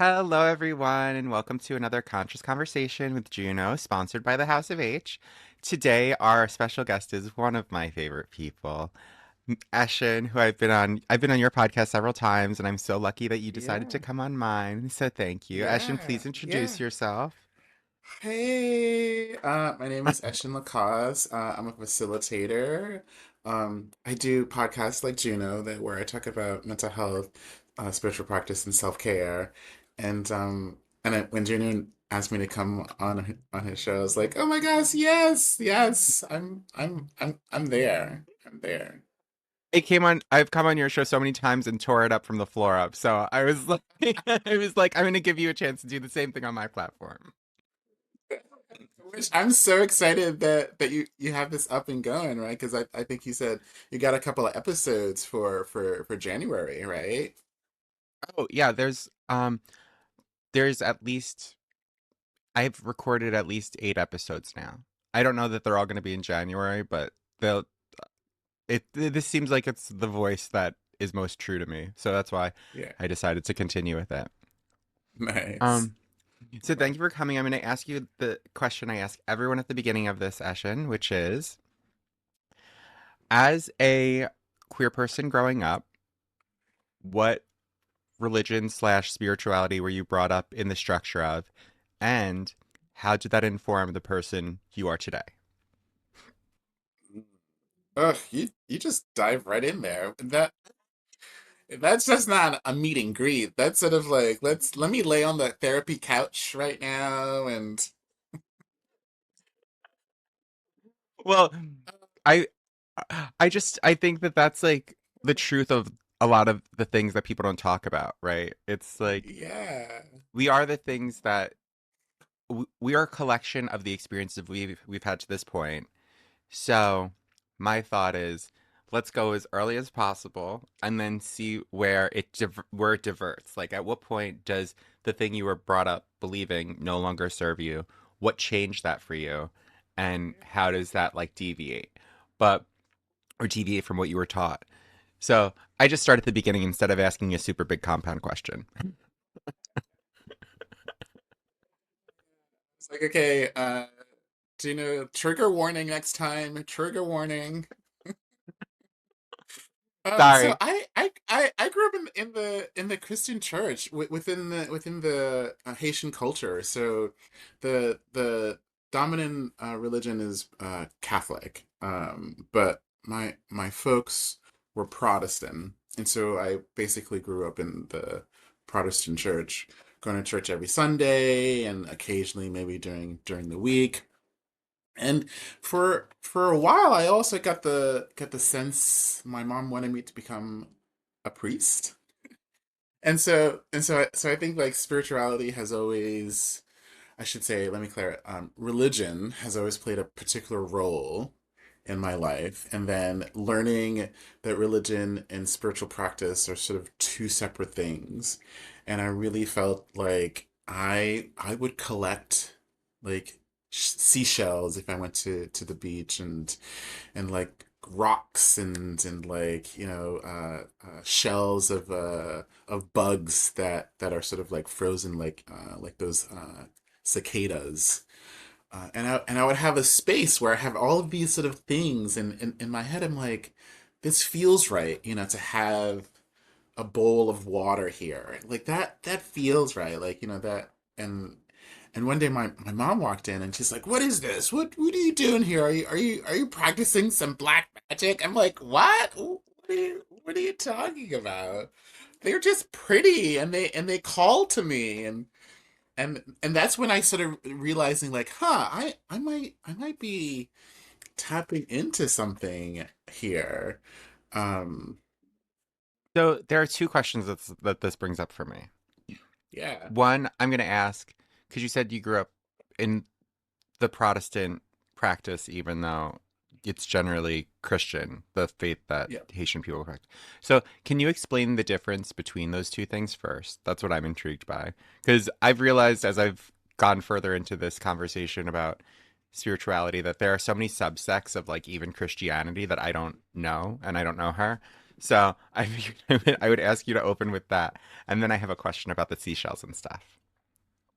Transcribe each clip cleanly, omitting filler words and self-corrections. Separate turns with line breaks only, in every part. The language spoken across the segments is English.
Hello, everyone, and welcome to another Conscious Conversation with Juno, sponsored by the House of H. Today, our special guest is one of my favorite people, Eshan, who I've been on your podcast several times, and I'm so lucky that you decided to
Yeah,
come on mine. So thank you. Eshan,
yeah,
please introduce
yeah.
yourself.
Hey, my name is Eshan Lacost. I'm a facilitator. I do podcasts like Juno that where I talk about mental health, spiritual practice, and self-care. When Juno asked me to come on his show, I was like, oh my gosh, yes, yes, I'm there. I'm there.
I've come on your show so many times and tore it up from the floor up. So I was like, I was like, I'm going to give you a chance to do the same thing on my platform.
Which I'm so excited that you have this up and going, right? Because I think you said you got a couple of episodes for January, right?
Oh, yeah, there's at least I've recorded at least 8 episodes now. I don't know that they're all going to be in January, but they'll. This seems like it's the voice that is most true to me, so that's why
Yeah,
I decided to continue with it.
nice.
Um, so thank you for coming. I'm going to ask you the question I ask everyone at the beginning of this session, which is, as a queer person growing up, what religion slash spirituality were you brought up in the structure of, and how did that inform the person you are today?
Ugh, you just dive right in there. That's just not a meet and greet. That's sort of like let me lay on the therapy couch right now and
Well, I I think that that's like the truth of a lot of the things that people don't talk about, right? It's like
yeah.
we are the things that we are a collection of the experiences we've had to this point. So, my thought is let's go as early as possible and then see where it diverts. Like at what point does the thing you were brought up believing no longer serve you? What changed that for you? And how does that like deviate? But or deviate from what you were taught. So I just start at the beginning instead of asking a super big compound question.
It's like okay, do you know trigger warning next time? Trigger warning. So
Sorry.
I grew up in the Christian church within the Haitian culture. So the dominant religion is Catholic, but my folks were Protestant, and so I basically grew up in the Protestant church, going to church every Sunday and occasionally maybe during the week. And for a while, I also got the sense my mom wanted me to become a priest. And so I think like spirituality has always, I should say, let me clear it. Religion has always played a particular role in my life, and then learning that religion and spiritual practice are sort of two separate things. And I really felt like I would collect like seashells if I went to the beach and like rocks and like shells of bugs that are sort of like frozen like those cicadas, and I would have a space where I have all of these sort of things, and in my head I'm like, this feels right, to have a bowl of water here. Like that feels right. Like, that and one day my mom walked in and she's like, "What is this? What are you doing here? Are you practicing some black magic?" I'm like, "What? What are you talking about?" They're just pretty and they call to me and that's when I started realizing like, I might be tapping into something here. Um
So there are two questions that this brings up for me.
yeah.
One, I'm going to ask because you said you grew up in the Protestant practice, even though it's generally Christian, the faith that
Yeah.
Haitian people practice. So, can you explain the difference between those two things first? That's what I'm intrigued by. Because I've realized as I've gone further into this conversation about spirituality that there are so many subsects of like even Christianity that I don't know and I don't know her. So I figured I would ask you to open with that, and then I have a question about the seashells and stuff.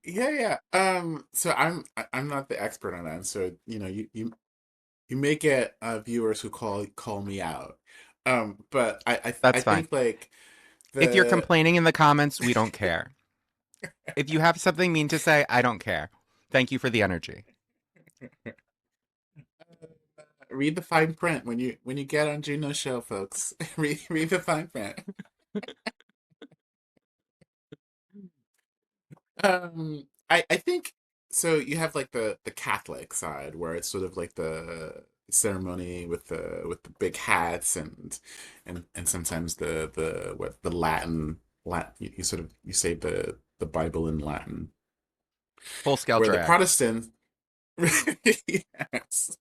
Yeah, yeah. So I'm not the expert on that. So you may get viewers who call me out. But I
That's fine.
think like
If you're
the
complaining in the comments, we don't care. If you have something mean to say, I don't care. Thank you for the energy.
read the fine print when you get on Juno's show, folks. Read the fine print. I think so. You have like the Catholic side where it's sort of like the ceremony with the big hats and sometimes the what the Latin you sort of you say the Bible in Latin.
Full scale
Where the
drag.
Protestant yes.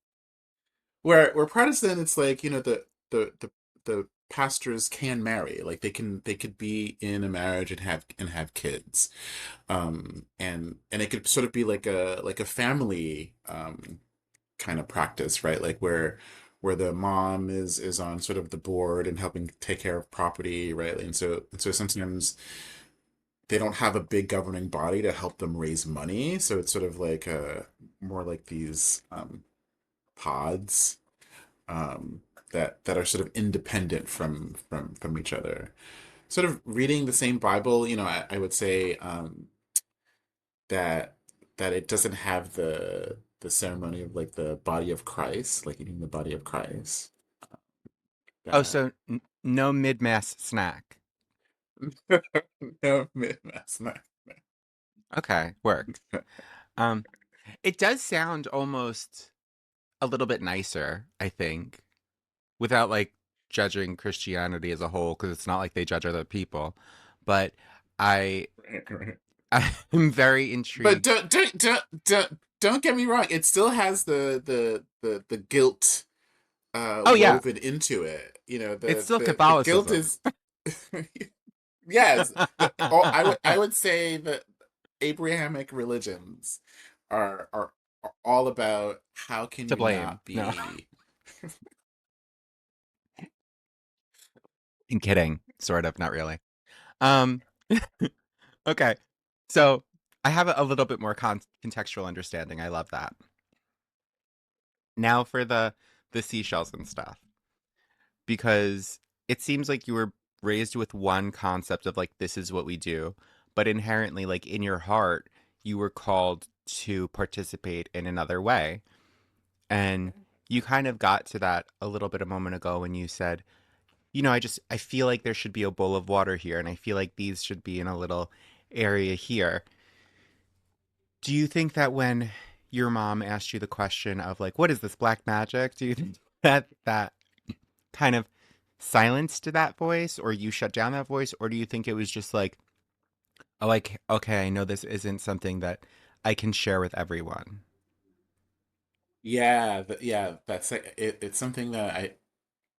Where Protestant it's like, the pastors can marry. Like they could be in a marriage and have kids. And it could sort of be like a family kind of practice, right? Like where the mom is on sort of the board and helping take care of property, right? And so sometimes they don't have a big governing body to help them raise money, so it's sort of like more like these pods that are sort of independent from each other, sort of reading the same Bible. I would say that it doesn't have the ceremony of like the body of Christ, like eating the body of Christ.
Oh,
That
so no mid mass snack.
no, that's not.
Okay, works. Um, it does sound almost a little bit nicer, I think, without like judging Christianity as a whole, because it's not like they judge other people. But I
Right, right.
I'm very
But
intrigued.
don't get me wrong. It still has the guilt
Oh yeah,
woven into it.
it's still
The guilt
Catholicism.
is yes. I would say that Abrahamic religions are all about how can
To
you
blame.
not
No,
be
I'm kidding. Sort of, not really. Um, okay. So I have a little bit more contextual understanding. I love that. Now for the seashells and stuff, because it seems like you were raised with one concept of like this is what we do, but inherently, like in your heart, you were called to participate in another way, and you kind of got to that a little bit a moment ago when you said, I feel like there should be a bowl of water here, and I feel like these should be in a little area here. Do you think that when your mom asked you the question of like, what is this black magic? Do you think that kind of silenced that voice, or you shut down that voice, or do you think it was just like, oh, like, okay, I know this isn't something that I can share with everyone?
yeah, yeah, that's it's something that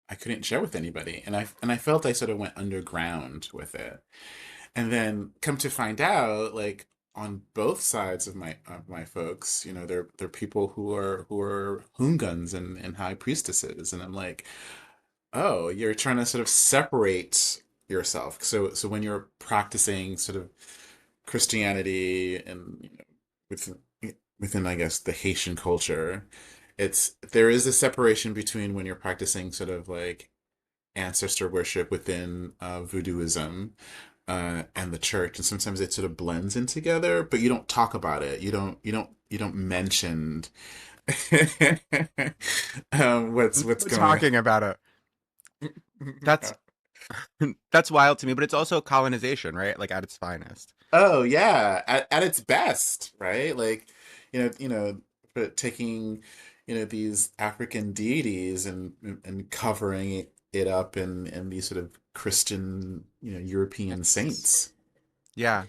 I couldn't share with anybody, and I felt I sort of went underground with it. And then come to find out, like on both sides of my folks, they're people who are hoongans and high priestesses, and I'm like, oh, you're trying to sort of separate yourself. So when you're practicing sort of Christianity and within within I guess the Haitian culture, there is a separation between when you're practicing sort of like ancestor worship within voodooism and the church, and sometimes it sort of blends in together, but you don't talk about it. You don't mention what's
We're
going
talking about it. That's
on.
that's wild to me, but it's also colonization, right? Like at its finest.
Oh yeah, at its best, right? Like, but taking, these African deities and covering it up in these sort of Christian, European
It's,
saints.
yeah.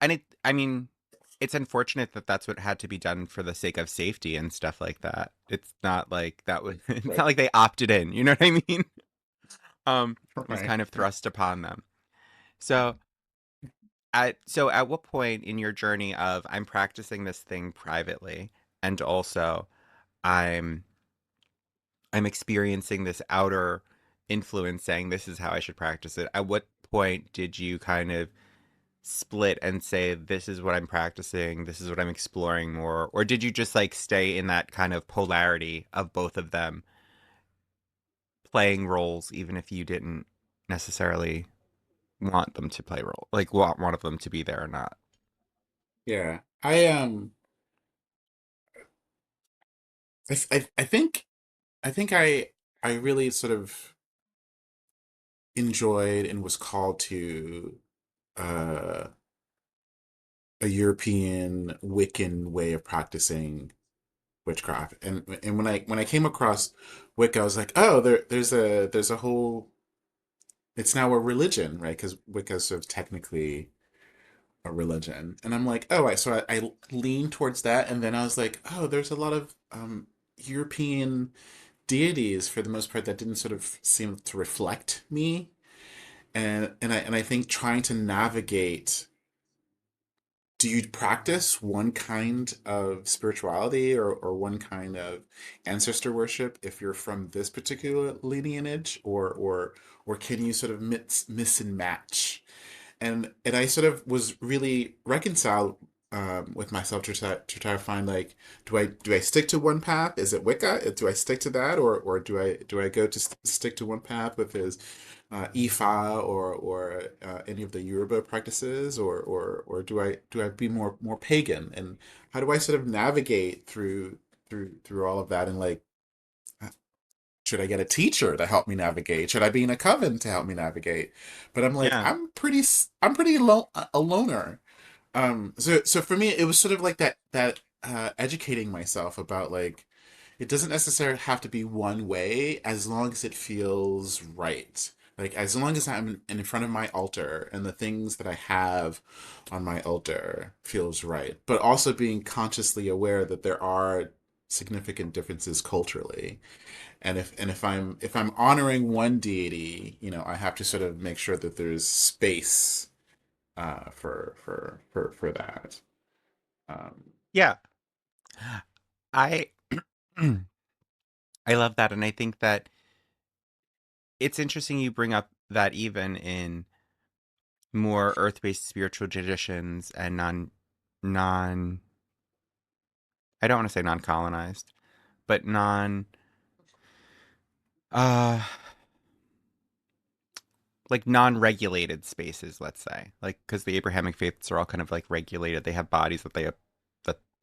And I mean, it's unfortunate that that's what had to be done for the sake of safety and stuff like that. It's not like that was, it's
Right,
not like they opted in, you know what I mean? It was
right,
kind of thrust upon them. So at what point in your journey of I'm practicing this thing privately and also I'm I'm experiencing this outer influence saying this is how I should practice it? At what point did you kind of split and say this is what I'm practicing, this is what I'm exploring more, or did you just like stay in that kind of polarity of both of them playing roles even if you didn't necessarily want them to play role, like want one of them to be there or not?
Yeah. I think I really sort of enjoyed and was called to uh a European Wiccan way of practicing witchcraft. And when I came across Wicca, I was like, oh, there's a whole, it's now a religion, right? Because Wicca is sort of technically a religion. And I'm like, oh, I leaned towards that, and then I was like, oh, there's a lot of European deities for the most part that didn't sort of seem to reflect me. And I think trying to navigate, do you practice one kind of spirituality or one kind of ancestor worship if you're from this particular lineage, or can you sort of mix and match? And I sort of was really reconciled with myself to try to find, like, do I stick to one path? Is it Wicca? Do I stick to that, or do I go to stick to one path with his Ifa or any of the Yoruba practices, or do I be more pagan? And how do I sort of navigate through all of that? And like, should I get a teacher to help me navigate? Should I be in a coven to help me navigate? But I'm like,
Yeah.
I'm pretty a loner. So for me, it was sort of like that educating myself about, like, it doesn't necessarily have to be one way as long as it feels right. Like, as long as I'm in front of my altar and the things that I have on my altar feels right, but also being consciously aware that there are significant differences culturally. And if I'm honoring one deity, I have to sort of make sure that there's space for that. Um,
Yeah. I I love that, and I think that it's interesting you bring up that even in more earth-based spiritual traditions and non I don't want to say non-colonized, but non uh like non-regulated spaces, let's say. Like cuz the Abrahamic faiths are all kind of like regulated. They have bodies that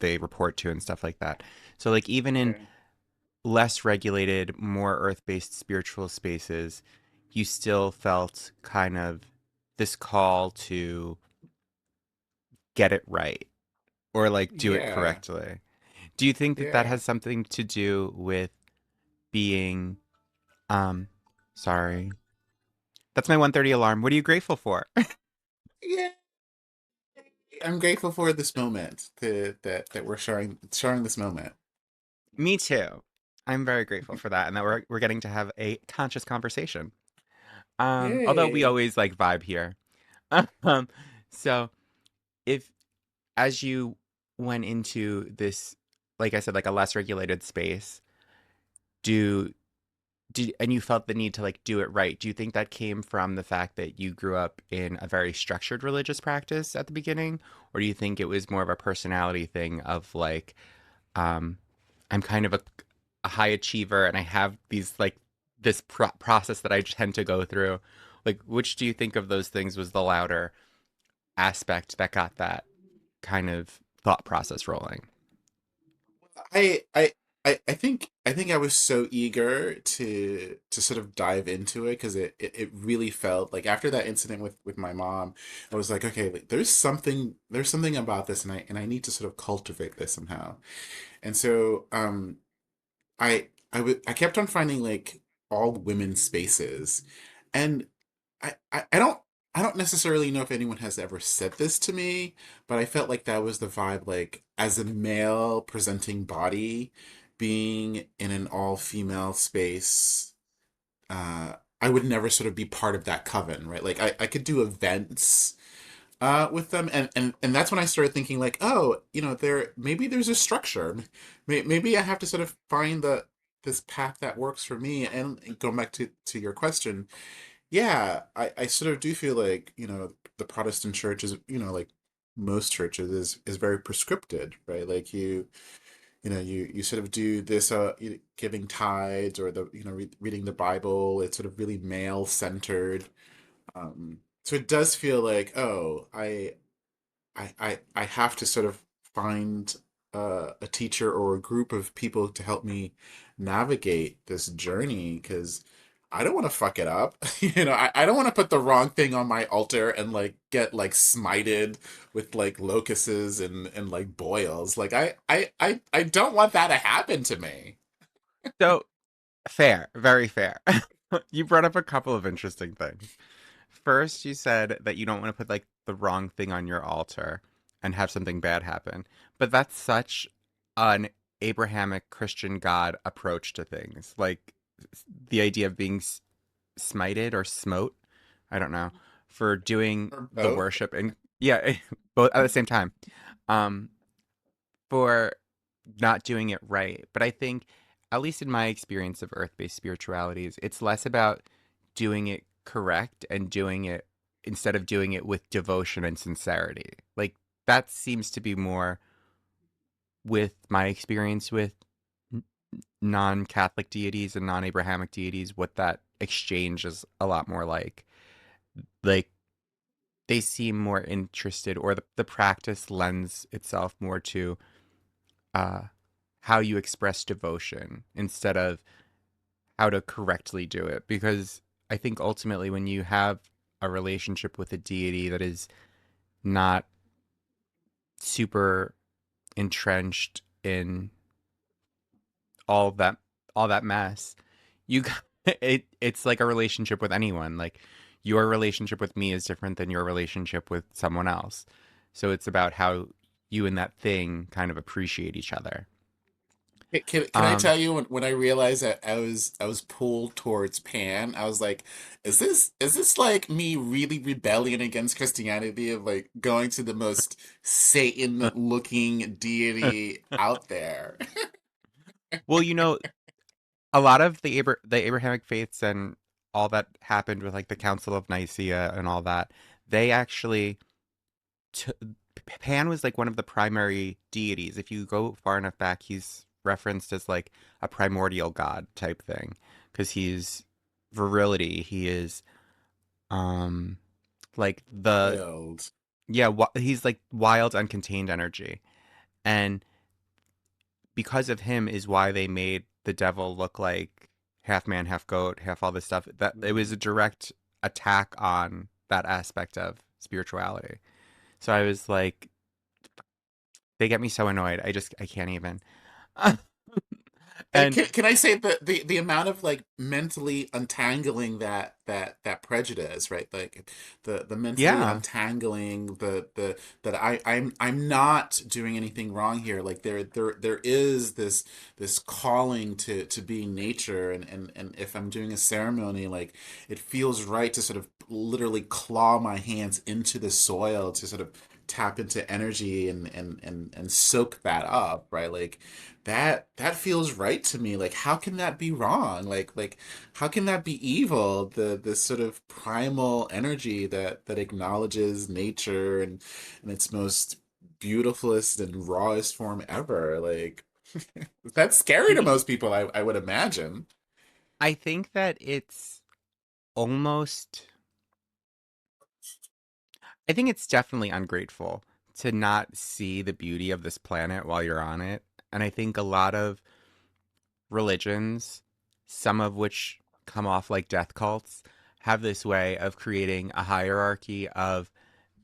they report to and stuff like that. So like even in
yeah,
less regulated, more earth-based spiritual spaces, you still felt kind of this call to get it right or like do it
yeah,
correctly. Do you think that that
yeah,
has something to do with being um sorry. That's my 1:30 alarm. What are you grateful for?
yeah. I'm grateful for this moment, that we're sharing this moment.
Me too. I'm very grateful for that and that we're getting to have a conscious conversation. Although we
Yay.
always like vibe here. Um so if as you went into this, like I said, like a less regulated space, do and you felt the need to like do it right. Do you think that came from the fact that you grew up in a very structured religious practice at the beginning, or do you think it was more of a personality thing of like, um, I'm kind of a high achiever and I have these like this process that I tend to go through. Like, which do you think of those things was the louder aspect that got that kind of thought process rolling?
I I I think I was so eager to sort of dive into it, because it really felt like, after that incident with my mom, I was like, okay, like, there's something about this, and I need to sort of cultivate this somehow. And so I kept on finding, like, all women spaces, and I don't necessarily know if anyone has ever said this to me, but I felt like that was the vibe. Like, as a male presenting body, being in an all female space, I would never sort of be part of that coven, right? Like, I could do events with them, and that's when I started thinking, like, oh, there's a structure. Maybe I have to sort of find this path that works for me. And going back to your question, yeah, I sort of do feel like, the Protestant church is, like most churches is very prescripted, right? Like you sort of do this giving tithes, or the reading the Bible. It's sort of really male centered. So it does feel like, oh, I have to sort of find a teacher or a group of people to help me navigate this journey, because I don't want to fuck it up. I don't want to put the wrong thing on my altar and like get like smited with like locusts and like boils. Like I don't want that to happen to me.
So fair, very fair. You brought up a couple of interesting things. First, you said that you don't want to put like the wrong thing on your altar and have something bad happen. But that's such an Abrahamic Christian God approach to things. Like the idea of being smited or smote, I don't know, for doing
Or
the
both.
worship and yeah, both at the same time. Um for not doing it right. But I think, at least in my experience of earth based spiritualities, it's less about doing it correct and doing it instead of doing it with devotion and sincerity. Like, that seems to be more with my experience with non Catholic deities and non Abrahamic deities, what that exchange is a lot more like. Like, they seem more interested, or the practice lends itself more to uh, how you express devotion instead of how to correctly do it. Because I think ultimately, when you have a relationship with a deity that is not super entrenched in all that all that mess, you it's like a relationship with anyone. Like, your relationship with me is different than your relationship with someone else. So it's about how you and that thing kind of appreciate each other.
Can I
Um,
tell you, when I realized that I was pulled towards Pan, I was like, is this like me really rebelling against Christianity, of like going to the most Satan looking deity out there?
well, a lot of the Abrahamic faiths and all that happened with like the Council of Nicaea and all that, they actually t- Pan was like one of the primary deities. If you go far enough back, he's referenced as like a primordial god type thing because he's virility. He is um like the
Wild.
yeah, he's like wild, uncontained energy, and because of him is why they made the devil look like half man, half goat, half all this stuff. That it was a direct attack on that aspect of spirituality. So I was like, they get me so annoyed. I can't even. And
Can I say that the amount of like mentally untangling that prejudice, right? Like the mentally
yeah,
untangling the that I'm not doing anything wrong here. Like there is this calling to be nature, and if I'm doing a ceremony, like it feels right to sort of literally claw my hands into the soil to sort of tap into energy and soak that up, right? Like that feels right to me. Like, how can that be wrong? Like how can that be evil? This sort of primal energy that acknowledges nature and its most beautifulest and rawest form ever. Like, that's scary to
y-
most people, I would imagine.
I think that it's almost. I think it's definitely ungrateful to not see the beauty of this planet while you're on it. And I think a lot of religions, some of which come off like death cults, have this way of creating a hierarchy of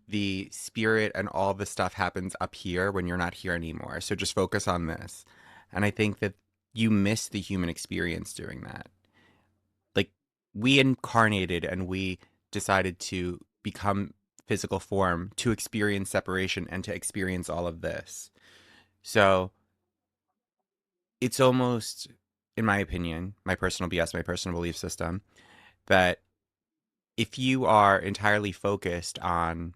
the spirit and all the stuff happens up here when you're not here anymore. So just focus on this. And I think that you miss the human experience doing that. Like, we incarnated and we decided to become physical form to experience separation and to experience all of this. So it's almost, in my opinion, my personal BS, my personal belief system, that if you are entirely focused on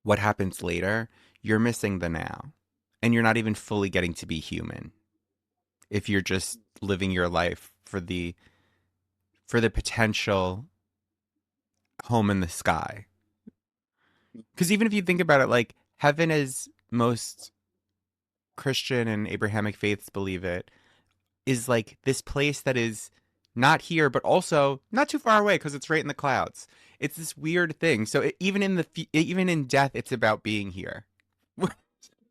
what happens later, you're missing the now. And you're not even fully getting to be human. if you're just living your life for the potential home in the sky. Because even if you think about it, like heaven, as most Christian and Abrahamic faiths believe it, is like this place that is not here, but also not too far away because it's right in the clouds. It's this weird thing. So even in even in death, it's about being here.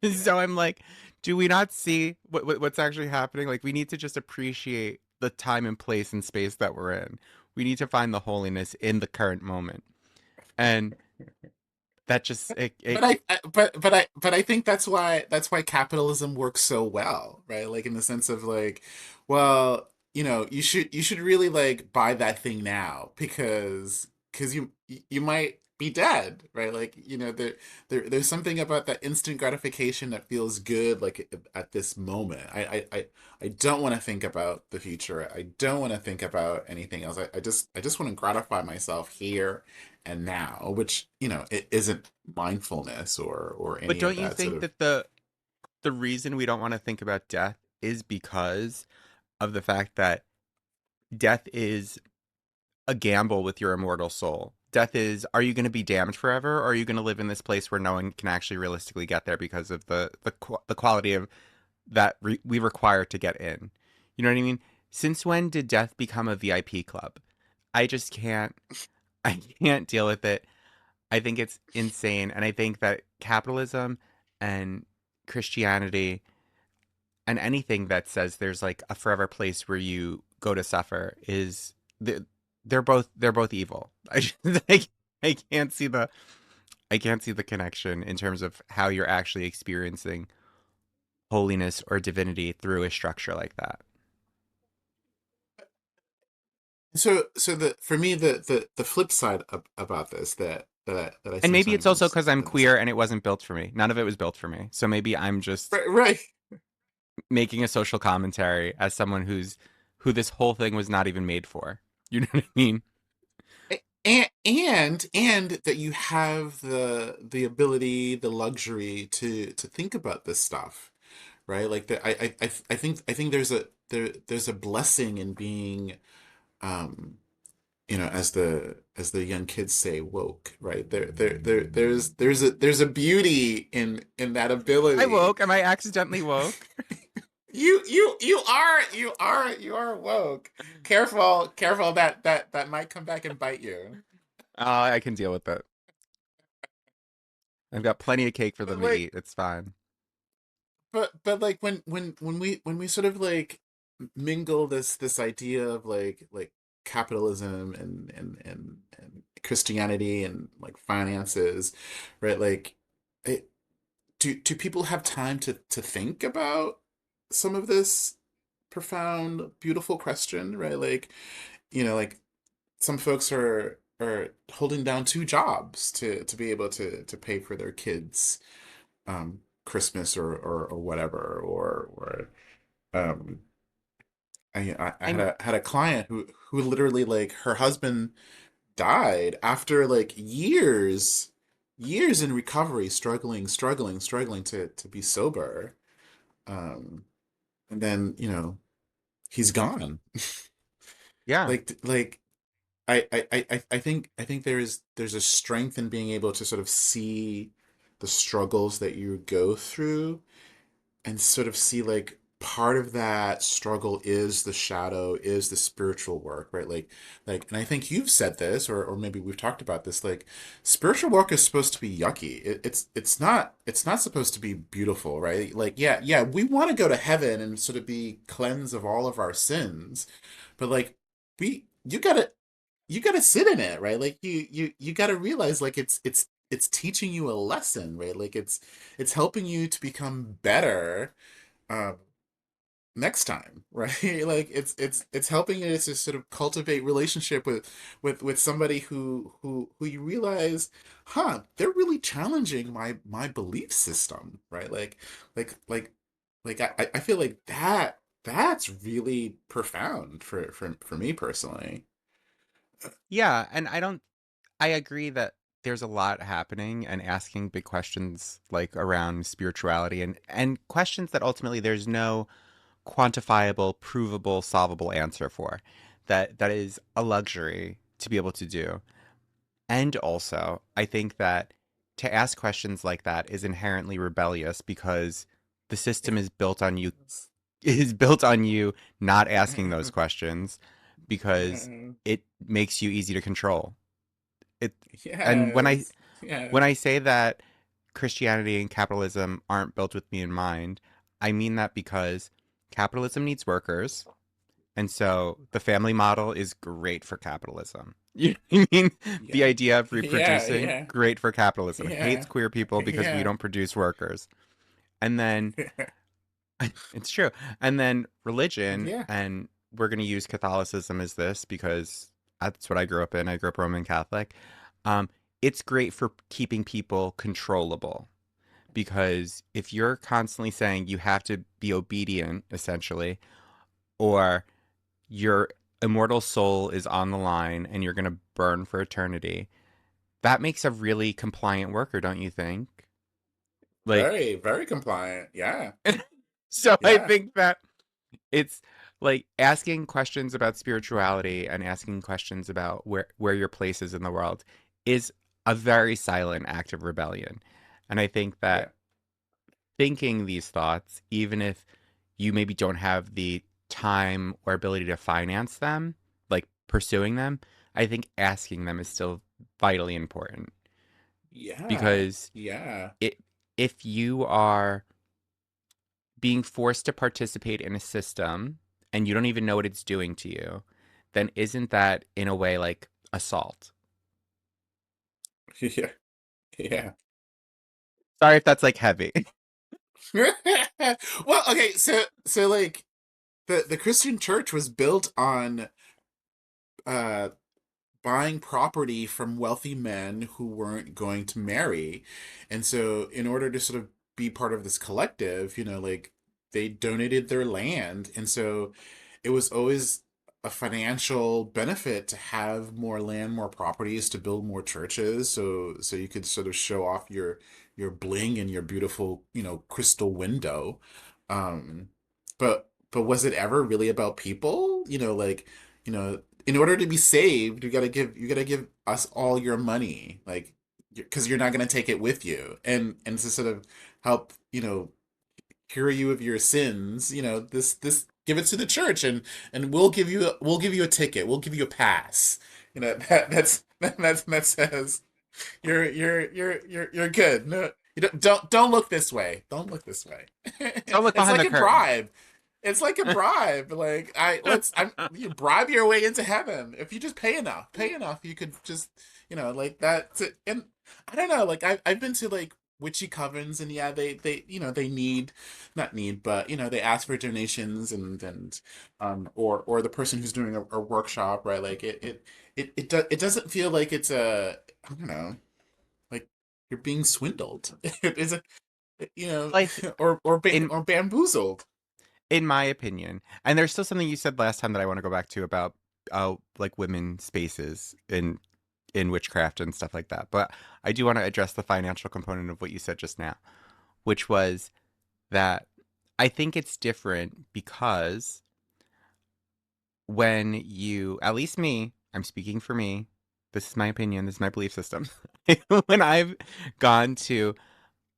So I'm like, do we not see what's actually happening? Like we need to just appreciate the time and place and space that we're in. We need to find the holiness in the current moment, and that just
But
it
but I think that's why capitalism works so well, right? Like in the sense of like, well, you should really like buy that thing now because you might be dead, right? Like, there's something about that instant gratification that feels good like at this moment. I don't want to think about the future. I don't want to think about anything else. I just want to gratify myself here and now, which, it isn't mindfulness or
but
any of
don't you
that sort
think
of.
that the reason we don't want to think about death is because of the fact that death is a gamble with your immortal soul. Death is, are you going to be damned forever, or are you going to live in this place where no one can actually realistically get there because of the quality of we require to get in? You know what I mean? Since when did death become a VIP club? I just can't. I can't deal with it. I think it's insane, and I think that capitalism and Christianity and anything that says there's like a forever place where you go to suffer is they're both evil. I, I can't see the I can't see the connection in terms of how you're actually experiencing holiness or divinity through a structure like that.
So the for me the flip side about this that I
And maybe it's also
sometimes
because I'm
that I see.
queer and it wasn't built for me. None of it was built for me. So maybe I'm just
Right, right.
making a social commentary as someone who this whole thing was not even made for. You know what I mean?
And that you have the ability, the luxury to think about this stuff, right? Like I think there's a blessing in being, um as the young kids say, woke, right? There's a beauty in that
I
ability.
woke. Am I accidentally woke?
You are woke. Careful that might come back and bite you.
I can deal with it. I've got plenty of cake for
But
them to
like
eat. It's fine.
but like when we sort of like mingle this idea of like capitalism and Christianity and like finances, right? Like, it, do people have time to think about some of this profound, beautiful question, right? Like, like some folks are holding down two jobs to be able to pay for their kids, Christmas or whatever, or um I
I'm
had a client who literally, like, her husband died after like years in recovery, struggling to be sober, um and then, he's gone.
yeah.
Like, I think there's a strength in being able to sort of see the struggles that you go through and sort of see like part of that struggle is the shadow, is the spiritual work, right? And I think you've said this, or maybe we've talked about this, like, spiritual work is supposed to be yucky. It's not supposed to be beautiful, right? Like, yeah, we want to go to heaven and sort of be cleansed of all of our sins, but like, you gotta sit in it, right? Like, you gotta realize, like, it's teaching you a lesson, right? Like, it's helping you to become better, um, next time, right? Like, it's helping you to sort of cultivate relationship with somebody who you realize, huh, they're really challenging my belief system, right? Like I feel like that's really profound for me personally.
Yeah, and I agree that there's a lot happening and asking big questions like around spirituality and questions that ultimately there's no quantifiable, provable, solvable answer for. That is a luxury to be able to do. And also, I think that to ask questions like that is inherently rebellious because the system is built on you
Yes.
is built on you not asking those questions because
Yeah.
it makes you easy to control. It and
Yes.
when
Yeah.
I say that Christianity and capitalism aren't built with me in mind, I mean that because capitalism needs workers, and so the family model is great for capitalism. You know what I mean? The
Yeah.
idea of
Yeah.
reproducing,
Yeah.
great for capitalism. Hates
Yeah.
queer people because we
Yeah.
don't produce workers. And then it's true. And then religion,
Yeah.
and we're going to use Catholicism as this because that's what I grew up in. I grew up Roman Catholic. Um, it's great for keeping people controllable because if you're constantly saying you have to be obedient, essentially, or your immortal soul is on the line and you're going to burn for eternity, that makes a really compliant worker, don't you think? Like,
Very, very compliant. Yeah.
so I
Yeah.
think that it's like asking questions about spirituality and asking questions about where your place is in the world is a very silent act of rebellion. And I think
Yeah.
that thinking these thoughts, even if you maybe don't have the time or ability to finance them, like pursuing them, I think asking them is still vitally important
Yeah.
because
Yeah.
it if you are being forced to participate in a system and you don't even know what it's doing to you, then isn't that in a way like assault?
Yeah. Yeah.
Sorry if that's like heavy.
Well, okay, so like the Christian church was built on uh buying property from wealthy men who weren't going to marry. And so, in order to sort of be part of this collective, like they donated their land. And so, it was always a financial benefit to have more land, more properties to build more churches. So you could sort of show off your bling and your beautiful, crystal window. Um, but was it ever really about people? Like, in order to be saved, you gotta give us all your money, like, because you're not gonna take it with you, and to sort of help, cure you of your sins. This give it to the church, and we'll give you a ticket, we'll give you a pass. That says you're good. No, you don't look this way. Don't look this way.
Don't look
It's
behind
like
the
a
curtain.
bribe. It's like a bribe. Like you bribe your way into heaven. If you just pay enough, you could just, like that. And I don't know. Like I've been to like witchy covens, and yeah, they need, not need, but they ask for donations, or the person who's doing a workshop, right? Like it doesn't feel like it's a, I don't know, like you're being swindled. Is it, you know,
Like in
or bamboozled.
in my opinion, and there's still something you said last time that I want to go back to about like women spaces in witchcraft and stuff like that. But I do want to address the financial component of what you said just now, which was that I think it's different because when you, at least me, I'm speaking for me, this is my opinion, this is my belief system. When I've gone to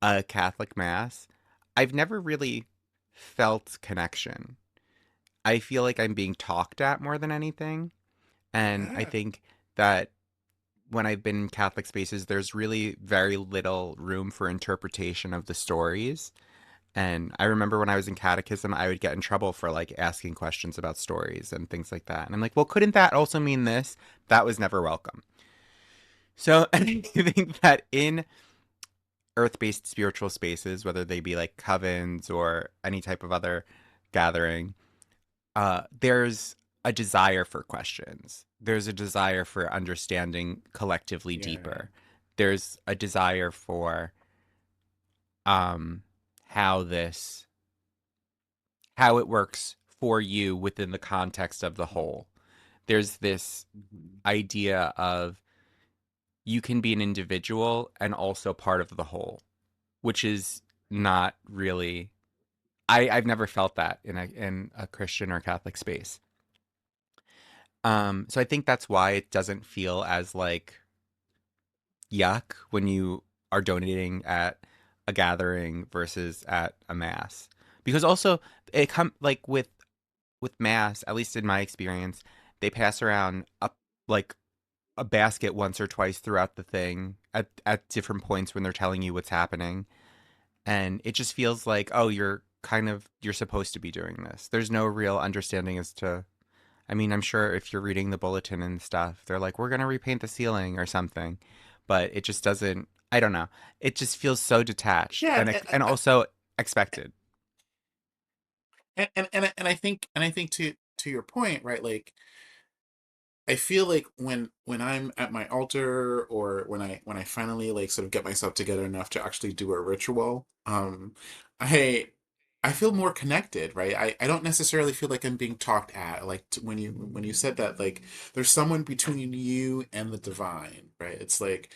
a Catholic mass, I've never really felt connection. I feel like I'm being talked at more than anything. And I
Yeah.
think that when I've been in Catholic spaces, there's really very little room for interpretation of the stories. And I remember when I was in catechism, I would get in trouble for like asking questions about stories and things like that. And I'm like, well, couldn't that also mean this? That was never welcome. So I think that in earth based spiritual spaces, whether they be like covens or any type of other gathering, there's a desire for questions. There's a desire for understanding collectively
Yeah.
deeper. There's a desire for um, how this how it works for you within the context of the whole. There's this
Mhm.
idea of you can be an individual and also part of the whole, which is not really. I've never felt that in a Christian or Catholic space. So I think that's why it doesn't feel as like yuck when you are donating at a gathering versus at a mass. Because also it come like with mass, at least in my experience, they pass around like a basket once or twice throughout the thing at different points when they're telling you what's happening. And it just feels like, oh, you're supposed to be doing this. There's no real understanding as to, I mean, I'm sure if you're reading the bulletin and stuff, they're like, we're gonna repaint the ceiling or something. But it just doesn't, I don't know. It just feels so detached
Yeah,
and also expected.
and I think to your point, right? Like I feel like when I'm at my altar, or when I finally like sort of get myself together enough to actually do a ritual, I I feel more connected, right? I don't necessarily feel like I'm being talked at. Like when you said that, like there's someone between you and the divine, right? It's like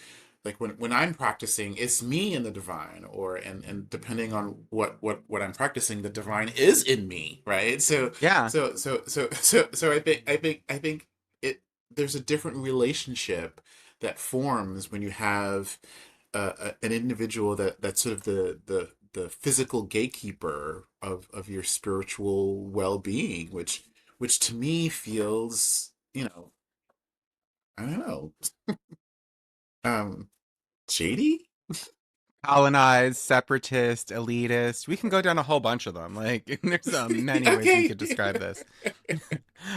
when I'm practicing, it's me and the divine, or and depending on what I'm practicing, the divine is in me, right? So
Yeah.
so I think it there's a different relationship that forms when you have an individual that's sort of the physical gatekeeper of your spiritual well-being, which to me feels, I don't know, um shady.
Colonized, separatist, elitist. We can go down a whole bunch of them. Like, there's many ways we
Okay.
could describe this.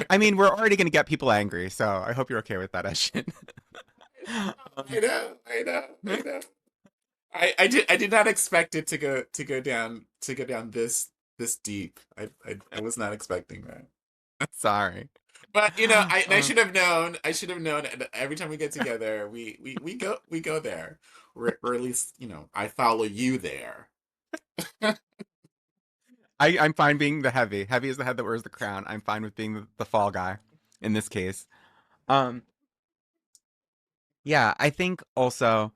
I mean, we're already going to get people angry, so I hope you're okay with that, Eshin.
I know, I know, I know. I did not expect it to go down this deep. I was not expecting that.
Sorry.
But I
Uh,
should have known. I should have known. And every time we get together, we go there, or at least I follow you there.
I'm fine being the heavy. Heavy is the head that wears the crown. I'm fine with being the fall guy in this case. Um, yeah, I think also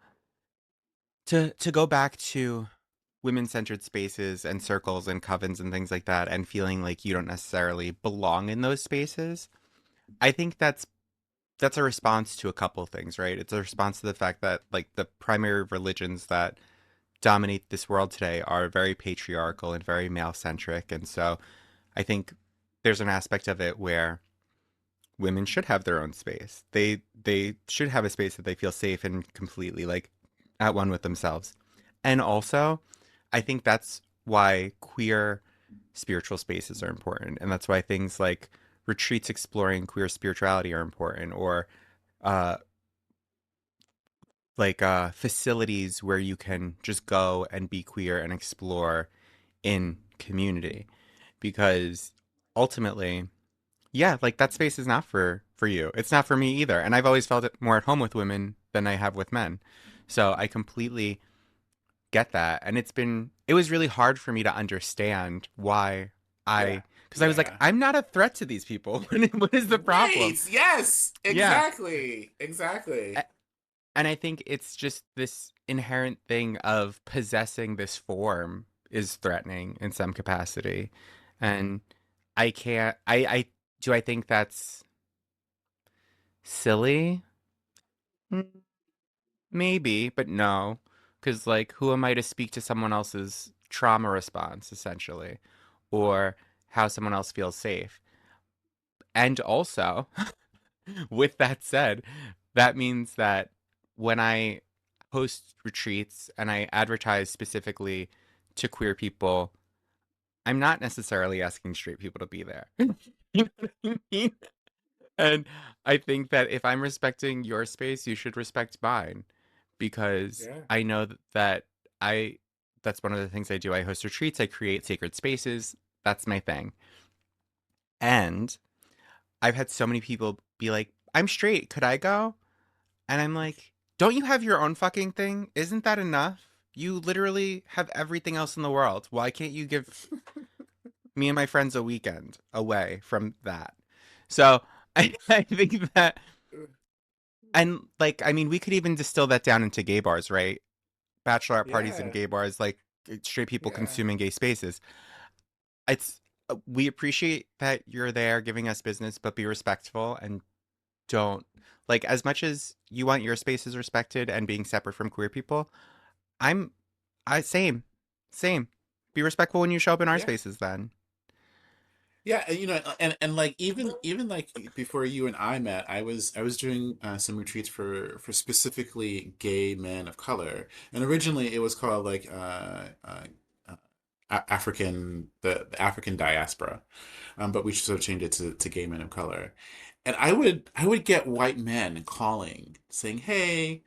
to go back to women-centered spaces and circles and covens and things like that, and feeling like you don't necessarily belong in those spaces. I think that's a response to a couple things, right? It's a response to the fact that like the primary religions that dominate this world today are very patriarchal and very male centric, and so I think there's an aspect of it where women should have their own space. They should have a space that they feel safe and completely like at one with themselves. And also, I think that's why queer spiritual spaces are important, and that's why things like retreats exploring queer spirituality are important, or uh, facilities where you can just go and be queer and explore in community, because ultimately, yeah, like that space is not for you. It's not for me either, and I've always felt it more at home with women than I have with men. So I completely get that, and it was really hard for me to understand why
Yeah,
because I was like,
yeah.
I'm not a threat to these people. What is the
Right.
problem?
Yes.
Yeah.
Exactly. Exactly.
And I think it's just this inherent thing of possessing this form is threatening in some capacity. And I can't, do I think that's silly? Mm, maybe, but no. Because, like, who am I to speak to someone else's trauma response, essentially, or how someone else feels safe? And also, with that said, that means that when I host retreats and I advertise specifically to queer people, I'm not necessarily asking straight people to be there. You know what I mean? And I think that if I'm respecting your space, you should respect mine, because
Yeah.
I know that I that's one of the things I do. I host retreats, I create sacred spaces. That's my thing. And I've had so many people be like, "I'm straight, could I go?" And I'm like, don't you have your own fucking thing? Isn't that enough? You literally have everything else in the world. Why can't you give me and my friends a weekend away from that? So I think that, and like, I mean, we could even distill that down into gay bars, right? Bachelorette parties and
Yeah.
gay bars, like straight people
Yeah.
consuming gay spaces. it's we appreciate that you're there giving us business, but be respectful and don't like as much as you want your spaces respected and being separate from queer people. I'm I same. Be respectful when you show up in our
Yeah.
spaces then.
Yeah, and like even like before you and I met, I was doing some retreats for specifically gay men of color, and originally it was called like African the African diaspora, but we sort of changed it to gay men of color. And I would get white men calling saying, "Hey,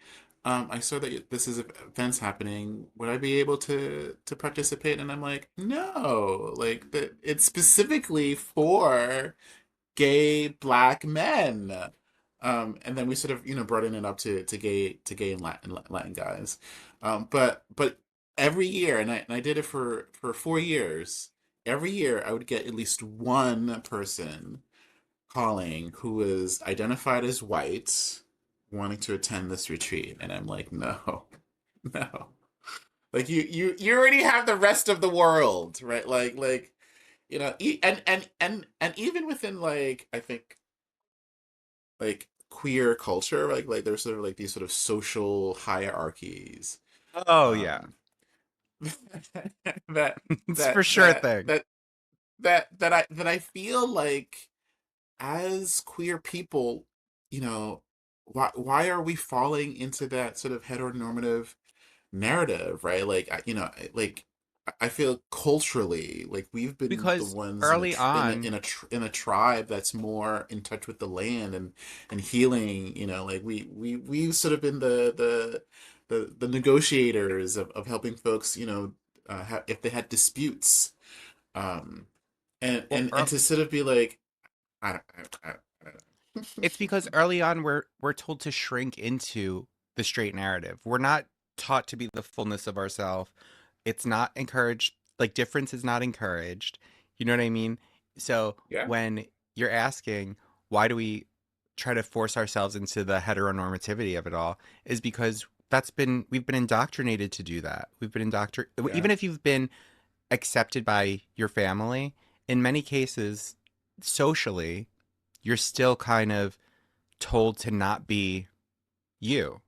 I saw that this is events happening. Would I be able to participate?" And I'm like, "No, like that it's specifically for gay black men." And then we sort of broaden it up to gay and Latin guys. But every year, and I did it for 4 years. Every year, I would get at least one person calling who was identified as white, wanting to attend this retreat, and I'm like, no, no. Like you already have the rest of the world, right? Like and even within like I think like queer culture, like there's sort of like these sort of social hierarchies,
Oh yeah.
um, that
It's
that
for sure a
that
thing.
that that I feel like as queer people, why are we falling into that sort of heteronormative narrative, right? Like like I feel culturally like we've been the
Because
ones
early on,
in a tribe that's more in touch with the land and healing. Like we've sort of been the negotiators of helping folks. If they had disputes, um,
well,
and to sort of be like, I don't know.
it's because early on we're told to shrink into the straight narrative. We're not taught to be the fullness of ourselves. It's not encouraged. Like difference is not encouraged. You know what I mean? So
Yeah,
when you're asking why do we try to force ourselves into the heteronormativity of it all, is because we've been indoctrinated to do that. We've been
yeah,
even if you've been accepted by your family, in many cases, socially, you're still kind of told to not be you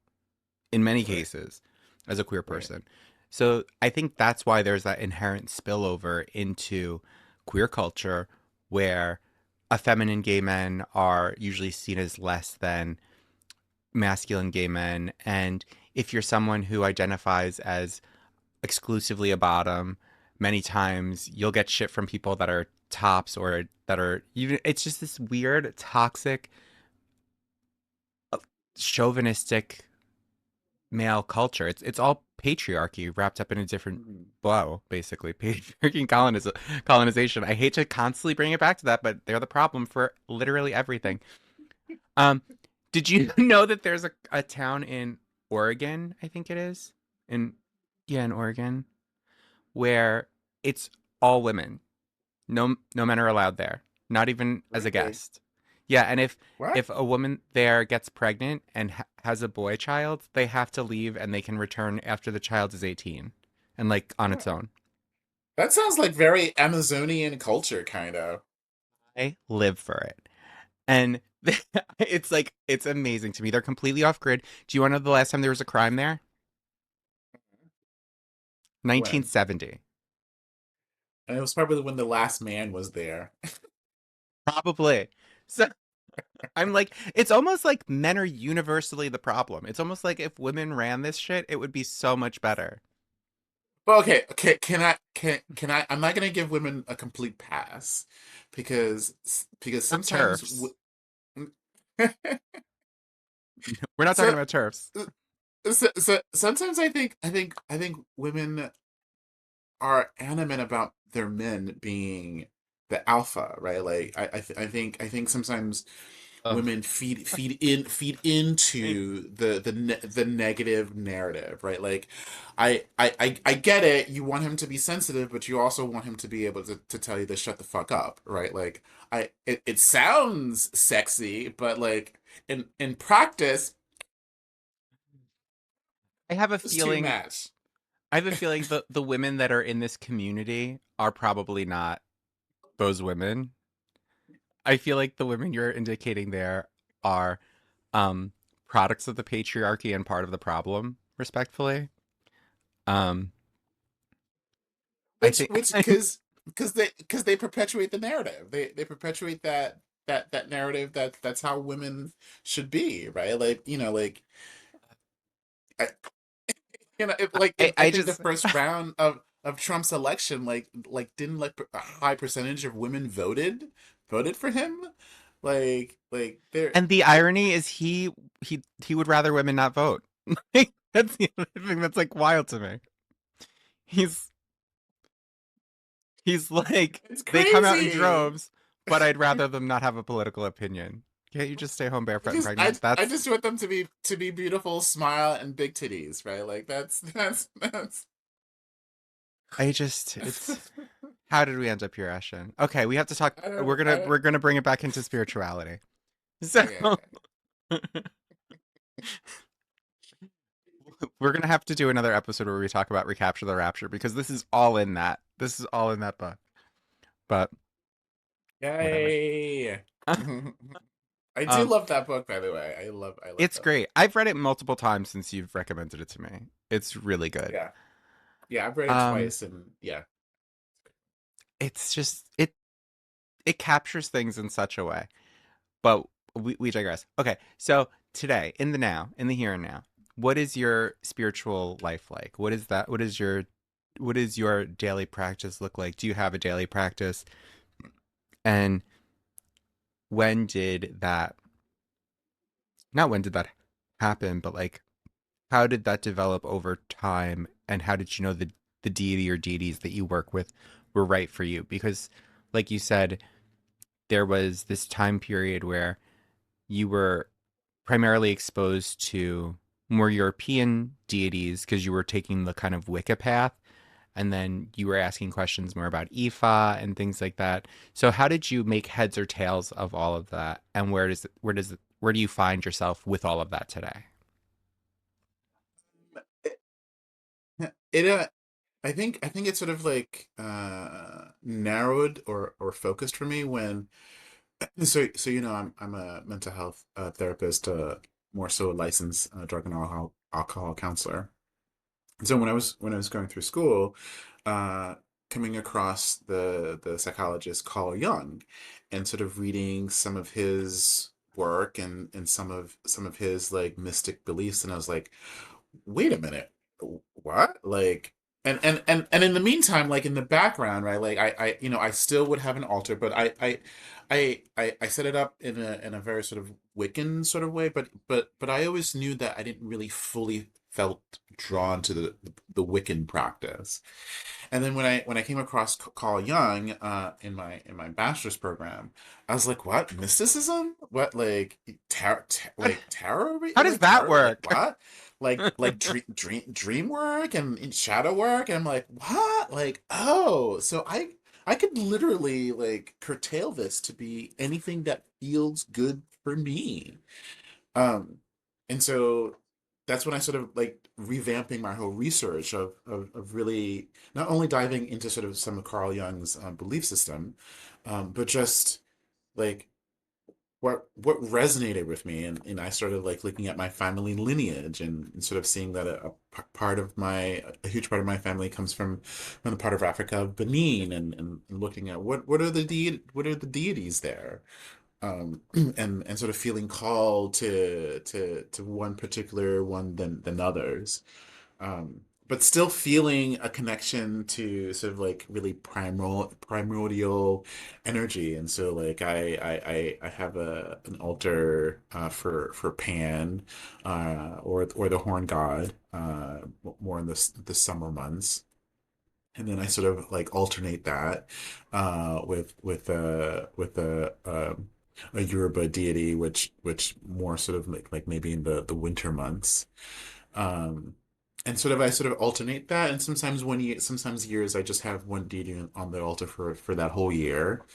in many
right,
cases as a queer
right,
person. So I think that's why there's that inherent spillover into queer culture where effeminate gay men are usually seen as less than masculine gay men. And if you're someone who identifies as exclusively a bottom, many times you'll get shit from people that are tops or that are even, it's just this weird, toxic, chauvinistic male culture. It's all patriarchy wrapped up in a different
mhm,
blow, basically. Patriarchy and colonization. I hate to constantly bring it back to that, but they're the problem for literally everything. Um, did you know that there's a town in Oregon, I think it is? In Yeah, in Oregon, where it's all women. No men are allowed there, not even as a
really?
guest. Yeah, and
What?
if a woman there gets pregnant and has a boy child, they have to leave and they can return after the child is 18 and like on its
Oh,
own.
that sounds like very Amazonian culture, kind of.
I live for it. And it's like it's amazing to me. They're completely off grid. Do you want to know the last time there was a crime there?
When?
1970.
And it was probably when the last man was there.
Probably. So I'm like, it's almost like men are universally the problem. It's almost like if women ran this shit, it would be so much better.
Well, okay. Can I? I'm not gonna give women a complete pass because
Not
sometimes
turfs. We're not talking
so,
about turfs.
so sometimes I think women are adamant about their men being the alpha, right? Like I think sometimes
Ugh.
women feed into the negative narrative, right? Like I get it. You want him to be sensitive, but you also want him to be able to tell you to shut the fuck up, right? Like it sounds sexy, but like in practice,
I have a
it's too
feeling.
much.
I have a feeling the women that are in this community are probably not. those women. I feel like the women you're indicating there are um products of the patriarchy and part of the problem, respectfully. Um I
Which
think
which because they perpetuate the narrative. They perpetuate that narrative that's how women should be, right? Like, I, I
I
think the
just
first round of Trump's election, didn't like a high percentage of women voted for him. They're
and the irony is he would rather women not vote. That's the other thing that's like wild to me. He's he's like
it's
they come out in
crazy.
droves, but I'd rather them not have a political opinion. Can't you just stay home barefoot and pregnant?
I
That's
just want them to be beautiful, smile, and big titties, right? Like that's.
I just it's how did we end up here, Eshan? Okay, we have to talk.
I don't I don't
We're gonna bring it back into spirituality. So
okay, okay.
we're gonna have to do another episode where we talk about recapture the rapture because this is all in that. This is all in that book. But whatever.
Yay. I do
um,
love that book, by the way. I love
it's
that book.
great. I've read it multiple times since you've recommended it to me. It's really good.
Yeah. Yeah, I've read it
Um,
twice and yeah.
it's just it captures things in such a way. But we digress. Okay, so today, in the now, in the here and now, what is your spiritual life like? What is that? What is your daily practice look like? Do you have a daily practice? And when did that not when did that happen, but like how did that develop over time and how did you know the deity or deities that you work with were right for you? Because like you said, there was this time period where you were primarily exposed to more European deities because you were taking the kind of Wicca path, and then you were asking questions more about Ifa and things like that. So how did you make heads or tails of all of that, and where do you find yourself with all of that today?
It I think it's sort of like narrowed or focused for me when so I'm a mental health therapist, more so a licensed drug and alcohol counselor. And so when I was going through school, uh, coming across the psychologist Carl Jung, and sort of reading some of his work and some of his like mystic beliefs, and I was like, wait a minute, what? Like, and in the meantime, like in the background, right? Like I still would have an altar, but I set it up in a very sort of Wiccan sort of way, but I always knew that I didn't really fully felt drawn to the Wiccan practice. And then when I came across Carl Jung in my bachelor's program, I was like, what, mysticism? What, like tarot?
How does
Like
that
tarot? Like
work?
what? Like dream work and shadow work? And I'm like, what? Like, oh, so I could literally like curtail this to be anything that feels good for me. Um, and so that's when I sort of like revamping my whole research of really not only diving into sort of some of Carl Jung's belief system, but just like what resonated with me, and I started like looking at my family lineage and sort of seeing that part of a huge part of my family comes from the part of Africa of Benin, and looking at what are the deities there, and sort of feeling called to one particular one than others, but still feeling a connection to sort of like really primordial energy. And so like I have a an altar for Pan, or the Horn God, more in the summer months. And then I sort of like alternate that with a Yoruba deity, which more sort of like maybe in the winter months. Um, and sort of I sort of alternate that, and sometimes years I just have one deity on the altar for that whole year.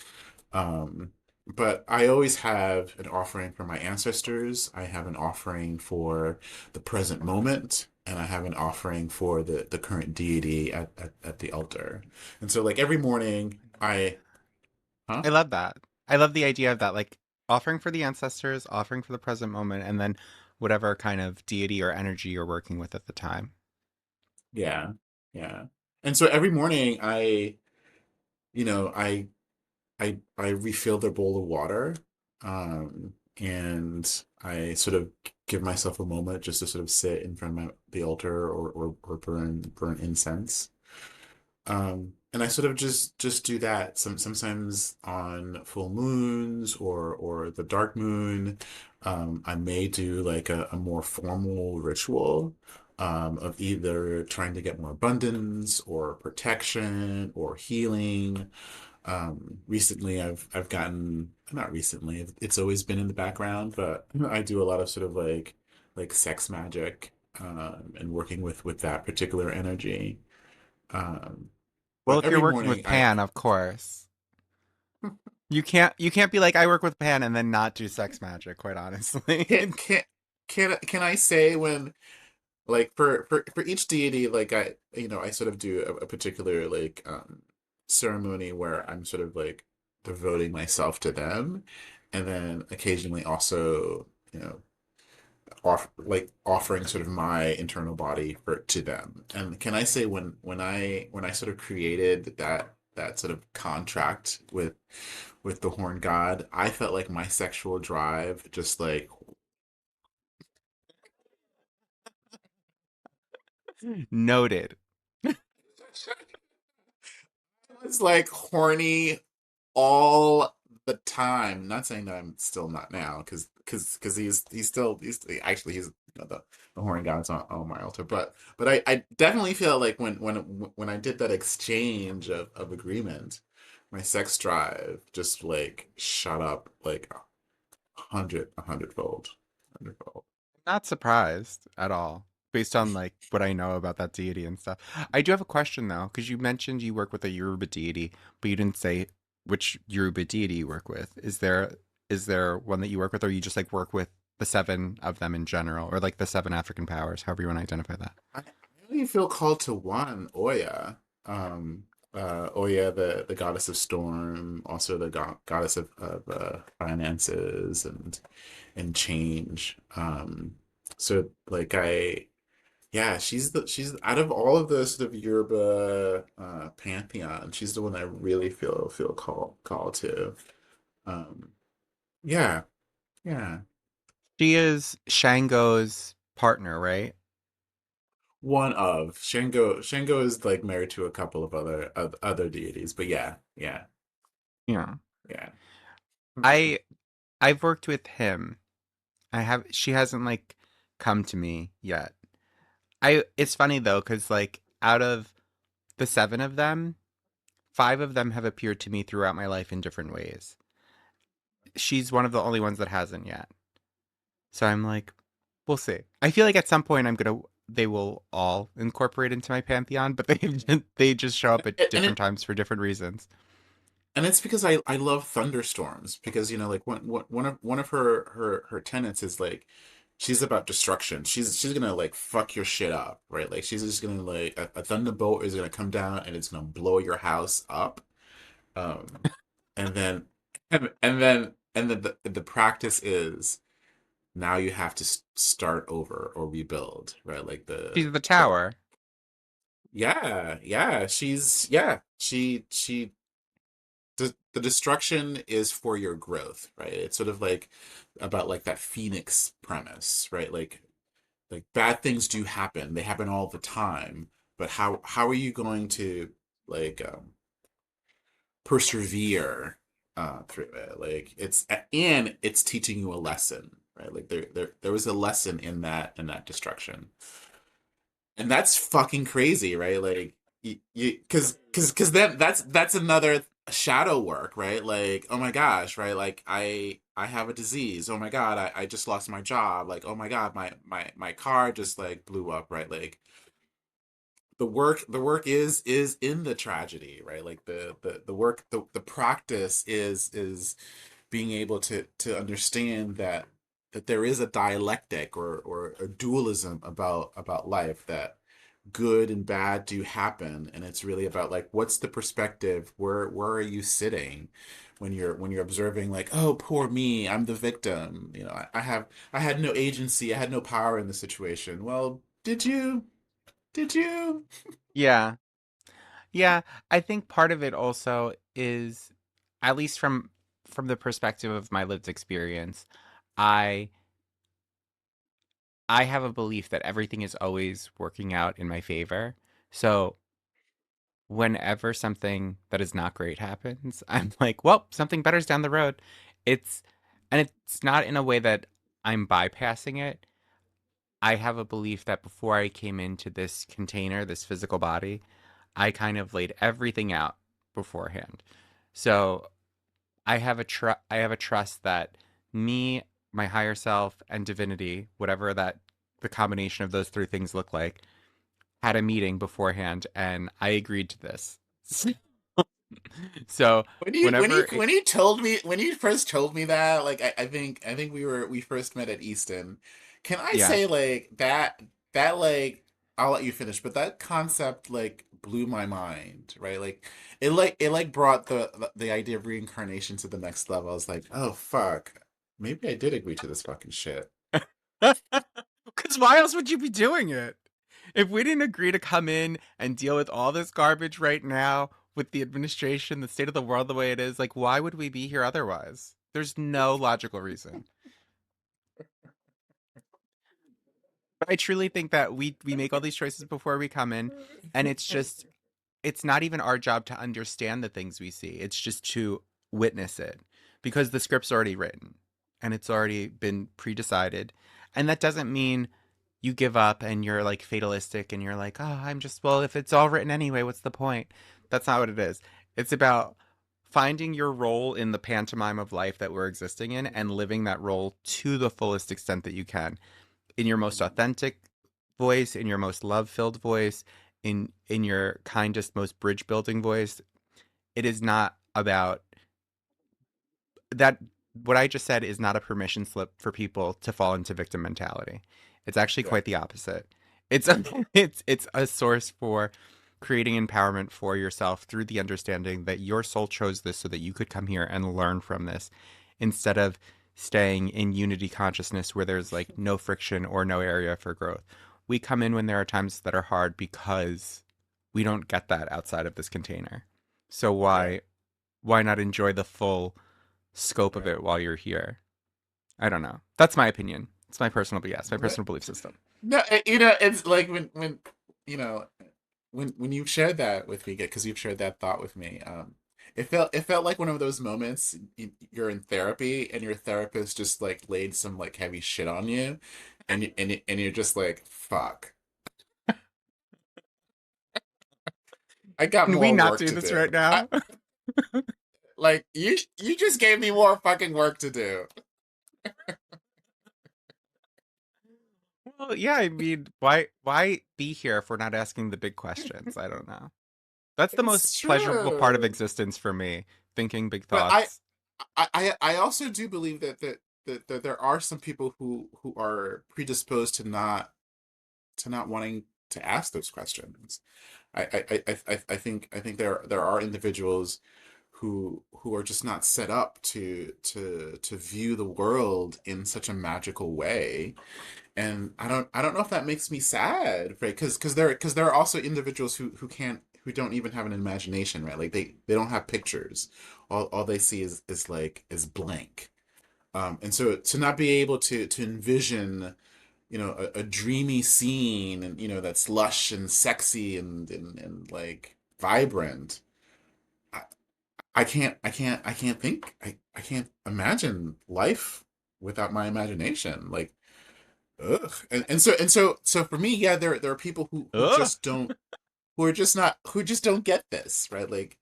Um, but I always have an offering for my ancestors. I have an offering for the present moment, and I have an offering for the current deity at the altar. And so like every morning Huh?
I love that. I love the idea of that, like offering for the ancestors, offering for the present moment, and then whatever kind of deity or energy you're working with at the time.
Yeah, yeah. And so every morning you know, I refill their bowl of water, and I sort of give myself a moment just to sort of sit in front of the altar or burn incense. And I sort of just do that sometimes on full moons or the dark moon. I may do like a more formal ritual of either trying to get more abundance or protection or healing. Recently I've gotten, not recently, it's always been in the background, but I do a lot of sort of like sex magic, and working with that particular energy. Um,
Well,
but
if you're
every
working with
morning I
Pan, of course. You can't be like I work with Pan and then not do sex magic, quite honestly.
can't can I say when, like, for each deity, like, I sort of do a particular like ceremony where I'm sort of like devoting myself to them, and then occasionally also, offering sort of my internal body for to them. And can I say, when I sort of created that sort of contract with the horn god, I felt like my sexual drive just like
Noted.
was like horny all the time. Not saying that I'm still not now, because he's the horn god's on my altar. But I definitely feel like when I did that exchange of agreement, my sex drive just like shot up like a hundredfold.
Not surprised at all, based on like what I know about that deity and stuff. I do have a question though, because you mentioned you work with a Yoruba deity, but you didn't say which Yoruba deity you work with. Is there one that you work with, or you just like work with the seven of them in general, or like the seven African powers, however you want to identify that?
I really feel called to one, Oya. Oya, the goddess of storm, also the goddess of finances and change. So like yeah, she's out of all of the sort of Yoruba pantheon, she's the one I really feel called to. Um, yeah, yeah.
She is Shango's partner, right?
One of Shango is like married to a couple of other deities, but yeah, yeah,
Yeah.
yeah.
I I've worked with him. She hasn't like come to me yet. It's funny though, because like out of the seven of them, five of them have appeared to me throughout my life in different ways. She's one of the only ones that hasn't yet. So I'm like, we'll see. I feel like at some point they will all incorporate into my pantheon, but they just show up at
And
different times for different reasons.
it's because I love thunderstorms, because like one of her tenets is like she's about destruction. She's gonna like fuck your shit up, right? Like she's just gonna like a thunderbolt is gonna come down and it's gonna blow your house up. Um, and then and then the practice is now you have to start over or rebuild, right? Like
She's the
the
tower.
yeah, she the destruction is for your growth, right? It's sort of like about like that phoenix premise, right? Like bad things do happen. They happen all the time, but how are you going to like persevere through it? Like it's teaching you a lesson, right? Like there was a lesson in that destruction, and that's fucking crazy, right? Like you because then that's another shadow work, right? Like, oh my gosh, right? Like I have a disease. Oh my god, I just lost my job. Like, oh my god, my car just like blew up, right? Like the work is in the tragedy, right? Like the work, the practice is being able to understand that there is a dialectic or a dualism about life, that good and bad do happen, and it's really about like what's the perspective, where are you sitting, when you're observing like, oh, poor me, I'm the victim. You know, I had no agency, I had no power in the situation. Well, did you? Did you?
Yeah. Yeah, I think part of it also is, at least from the perspective of my lived experience, I I have a belief that everything is always working out in my favor. So whenever something that is not great happens, I'm like, well, something better's down the road. It's and it's not in a way that I'm bypassing it. I have a belief that before I came into this container, this physical body, I kind of laid everything out beforehand. So I have a trust that me, my higher self, and divinity, whatever that the combination of those three things look like, had a meeting beforehand, and I agreed to this. So whenever it,
When you told me when you first told me that, like I think we first met at Easton. Can I
yeah,
say like that like I'll let you finish, but that concept like blew my mind, right? Like it like brought the idea of reincarnation to the next level. I was like, oh fuck, maybe I did agree to this fucking shit.
because why else would you be doing it? If we didn't agree to come in and deal with all this garbage right now with the administration, the state of the world the way it is, like, why would we be here otherwise? There's no logical reason. But I truly think that we make all these choices before we come in, and it's not even our job to understand the things we see. It's just to witness it because the script's already written and it's already been pre-decided. And that doesn't mean you give up and you're like fatalistic and you're like, "Oh, I'm just well, if it's all written anyway, what's the point?" That's not what it is. It's about finding your role in the pantomime of life that we're existing in and living that role to the fullest extent that you can in your most authentic voice, in your most love-filled voice, in your kindest, most bridge-building voice. It is not about that. What I just said is not a permission slip for people to fall into victim mentality. It's actually
Yeah,
quite the opposite. It's a, it's a source for creating empowerment for yourself through the understanding that your soul chose this so that you could come here and learn from this instead of staying in unity consciousness where there's like no friction or no area for growth. We come in when there are times that are hard because we don't get that outside of this container. So
right,
why not enjoy the full scope of
right.
it while you're here? I don't know. That's my opinion. It's my personal BS, my personal belief system.
No, you know, it's like when you know when you shared that with me, because you've shared that thought with me. It felt like one of those moments you're in therapy and your therapist just like laid some like heavy shit on you, and you're just like, fuck, I got
Can we
more
not
work
do
to
this
do.
right now?
Like you just gave me more fucking work to do.
Well, yeah, I mean, why be here if we're not asking the big questions? I don't know. That's the most
It's
pleasurable part of
true,
existence for me, thinking big
but
thoughts.
I also do believe that there are some people who are predisposed to not wanting to ask those questions. I think there are individuals who are just not set up to view the world in such a magical way, and I don't know if that makes me sad, right? Because there are also individuals who can't who don't even have an imagination, right? Like they don't have pictures. All they see is like is blank. And so to not be able to envision, you know, a dreamy scene, and you know that's lush and sexy and like vibrant. I, I can't think I can't imagine life without my imagination. Like ugh. So for me, yeah, there are people who
Ugh.
just don't who are just not who just don't get this, right? Like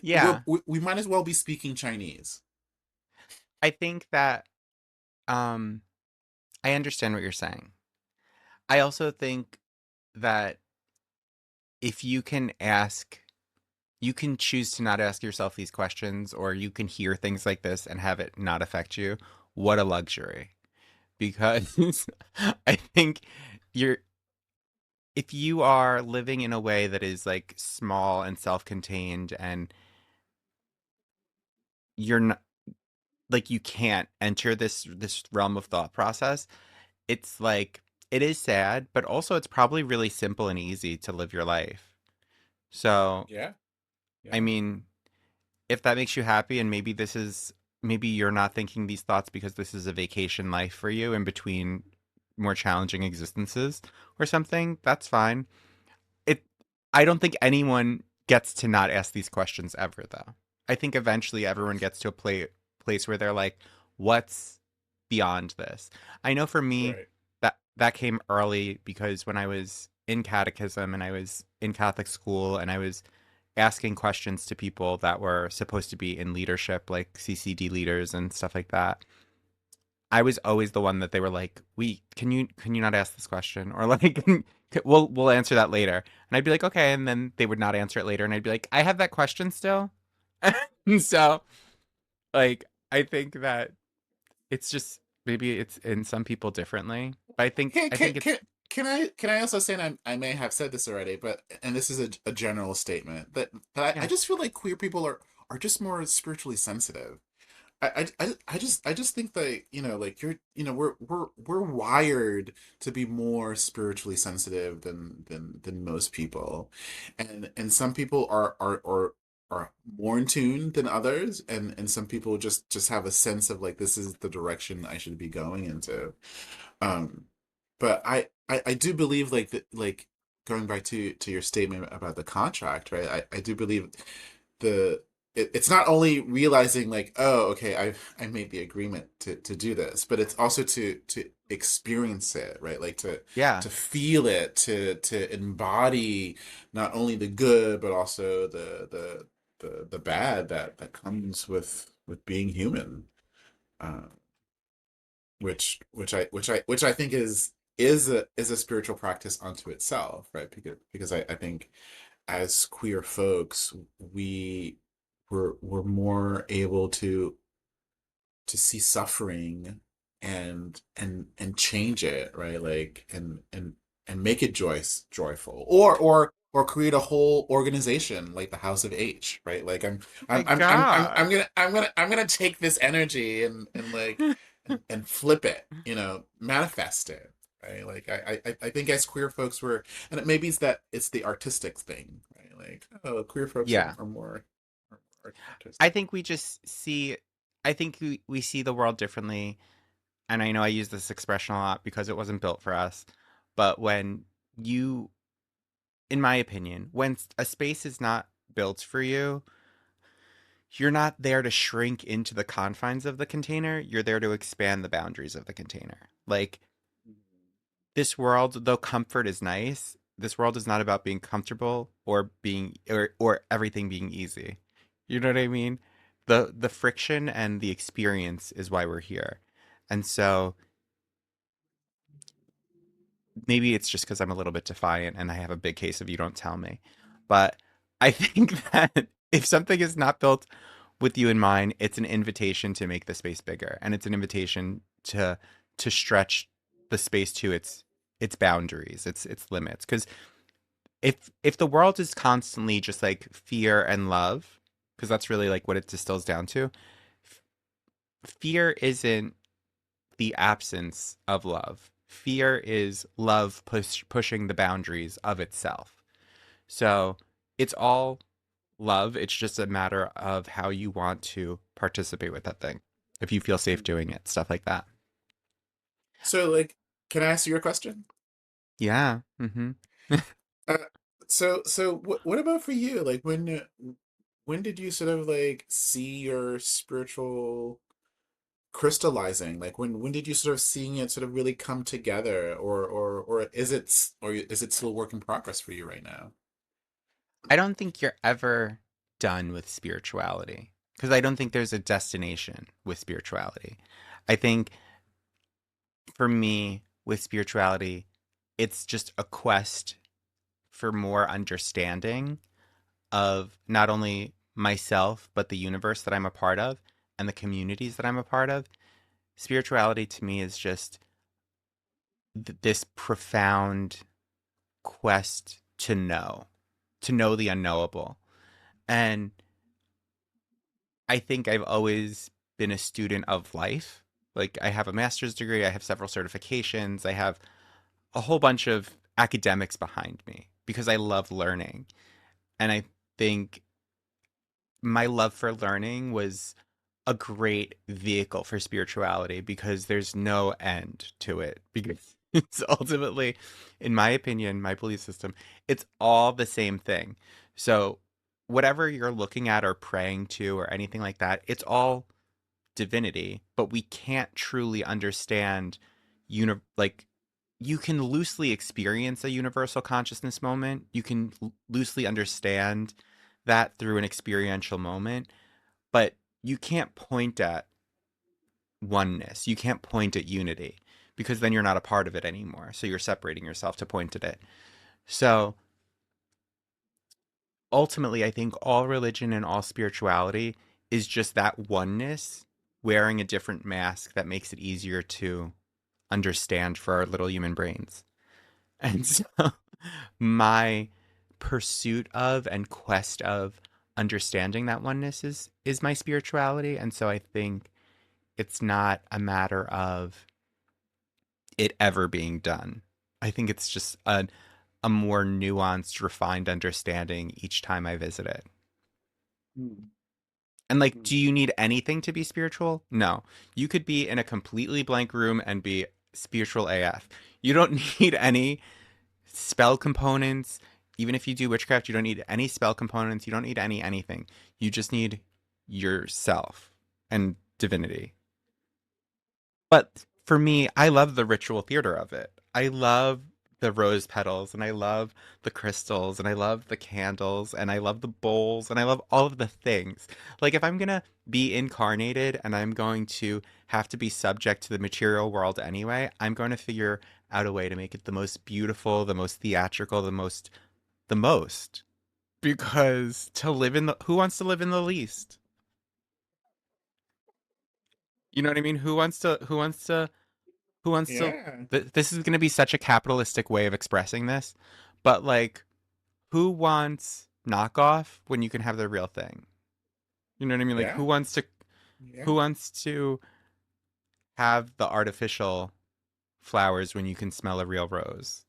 Yeah,
we might as well be speaking Chinese.
I think that um I understand what you're saying. I also think that if you can ask you can choose to not ask yourself these questions or you can hear things like this and have it not affect you. What a luxury. Because I think you're if you are living in a way that is like small and self-contained and you're not, like, you can't enter this realm of thought process. It's like it is sad, but also it's probably really simple and easy to live your life. So,
Yeah,
I
yeah,
mean, if that makes you happy and maybe you're not thinking these thoughts because this is a vacation life for you in between more challenging existences or something, that's fine. It I don't think anyone gets to not ask these questions ever though. I think eventually everyone gets to a place where they're like, what's beyond this? I know for me
right.
that came early because when I was in catechism and I was in Catholic school and I was asking questions to people that were supposed to be in leadership, like CCD leaders and stuff like that. I was always the one that they were like, "We can you not ask this question?" Or like, "We'll answer that later." And I'd be like, "Okay," and then they would not answer it later, and I'd be like, "I have that question still." And so, like, I think that it's just maybe it's in some people differently, but
Can
I
can
think it's
can can I also say, and I may have said this already, but and this is a general statement that I
yeah,
just feel like queer people are just more spiritually sensitive. I just think that, like, we're wired to be more spiritually sensitive than most people, and some people are more in tune than others, and some people just have a sense of like, this is the direction I should be going into. Um, but I do believe, like, like, going back to your statement about the contract, right? I do believe the it's not only realizing like, oh, okay, I made the agreement to do this, but it's also to experience it, right? Like,
yeah,
to feel it, to embody not only the good but also the bad that comes with being human. Uh, which I think is a spiritual practice unto itself, right? Because I think as queer folks, we we're more able to see suffering and change it, right? Like, and make it joyful, or create a whole organization like the House of H, right? Like,
my God.
I'm gonna take this energy and like and flip it, manifest it, right? Like, I think as queer folks, and it maybe it's the artistic thing, right? Like, oh, queer folks
Yeah.
are more
I
artistic.
think we just see I think we see the world differently. And I know I use this expression a lot because it wasn't built for us. But when you, in my opinion, when a space is not built for you, you're not there to shrink into the confines of the container. You're there to expand the boundaries of the container. Like, this world, though comfort is nice, this world is not about being comfortable or or everything being easy. You know what I mean? The friction and the experience is why we're here. And so maybe it's just because I'm a little bit defiant and I have a big case of you don't tell me. But I think that if something is not built with you in mind, it's an invitation to make the space bigger, and it's an invitation to stretch the space to its boundaries, its limits. Because if the world is constantly just like fear and love, because that's really like what it distills down to, fear isn't the absence of love. Fear is love pushing the boundaries of itself. So it's all love. It's just a matter of how you want to participate with that thing. If you feel safe doing it, stuff like that.
So, like, can I ask you a question?
Yeah. Mm-hmm.
Uh, so what about for you? Like, when did you sort of like see your spiritual crystallizing? Like, when did you sort of seeing it sort of really come together, or is it still a work in progress for you right now?
I don't think you're ever done with spirituality because I don't think there's a destination with spirituality. I think for me, with spirituality, it's just a quest for more understanding of not only myself, but the universe that I'm a part of and the communities that I'm a part of. Spirituality to me is just this profound quest to know the unknowable. And I think I've always been a student of life. Like, I have a master's degree, I have several certifications, I have a whole bunch of academics behind me because I love learning. And I think my love for learning was a great vehicle for spirituality because there's no end to it. Because it's ultimately, in my opinion, my belief system, it's all the same thing. So, whatever you're looking at or praying to or anything like that, it's all divinity, but we can't truly understand like you can loosely experience a universal consciousness moment. You can loosely understand that through an experiential moment, but you can't point at oneness. You can't point at unity because then you're not a part of it anymore. So you're separating yourself to point at it. So ultimately, I think all religion and all spirituality is just that oneness wearing a different mask that makes it easier to understand for our little human brains. And so my pursuit of and quest of understanding that oneness is my spirituality. And so I think it's not a matter of it ever being done. I think it's just a more nuanced, refined understanding each time I visit it.
Mm,
And like,
mm.
do you need anything to be spiritual? No. You could be in a completely blank room and be spiritual AF. You don't need any spell components. Even if you do witchcraft, you don't need any spell components. You don't need any anything. You just need yourself and divinity. But for me, I love the ritual theater of it. I love the rose petals and I love the crystals and I love the candles and I love the bowls and I love all of the things. Like if I'm going to be incarnated and I'm going to have to be subject to the material world anyway, I'm going to figure out a way to make it the most beautiful, the most theatrical, the most because to live in the who wants to live in the least? You know what I mean? Who wants to
Yeah,
this is going to be such a capitalistic way of expressing this, but like who wants knockoff when you can have the real thing? You know what I mean? Like
yeah,
who
yeah.
wants to have the artificial flowers when you can smell a real rose?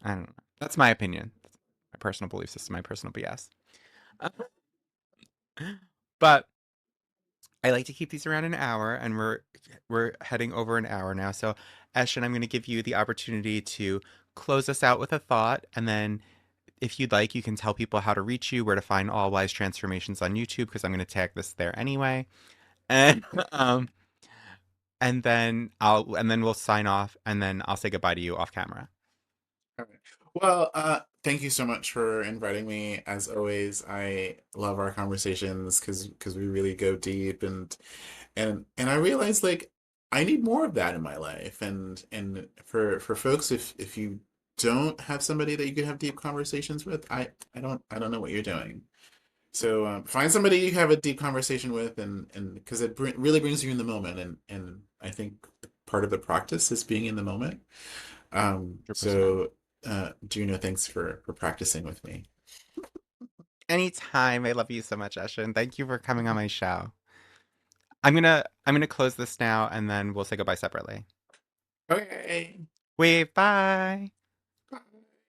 I don't know. That's my opinion. That's my personal belief system, my personal BS. But I like to keep these around an hour, and we're heading over an hour now. So, Eshan, I'm going to give you the opportunity to close us out with a thought, and then if you'd like, you can tell people how to reach you, where to find All Wise Transformations on YouTube, because I'm going to tag this there anyway. And and then we'll sign off, and then I'll say goodbye to you off camera.
All right. Well, thank you so much for inviting me. As always, I love our conversations because we really go deep and I realize like I need more of that in my life. And for folks, if you don't have somebody that you can have deep conversations with, I don't know what you're doing. So find somebody you have a deep conversation with, and because it really brings you in the moment, and I think part of the practice is being in the moment.
100%.
So Juno, thanks for practicing with me.
Anytime. I love you so much, Eshan. Thank you for coming on my show. I'm gonna close this now, and then we'll say goodbye separately.
Okay.
Wait, bye.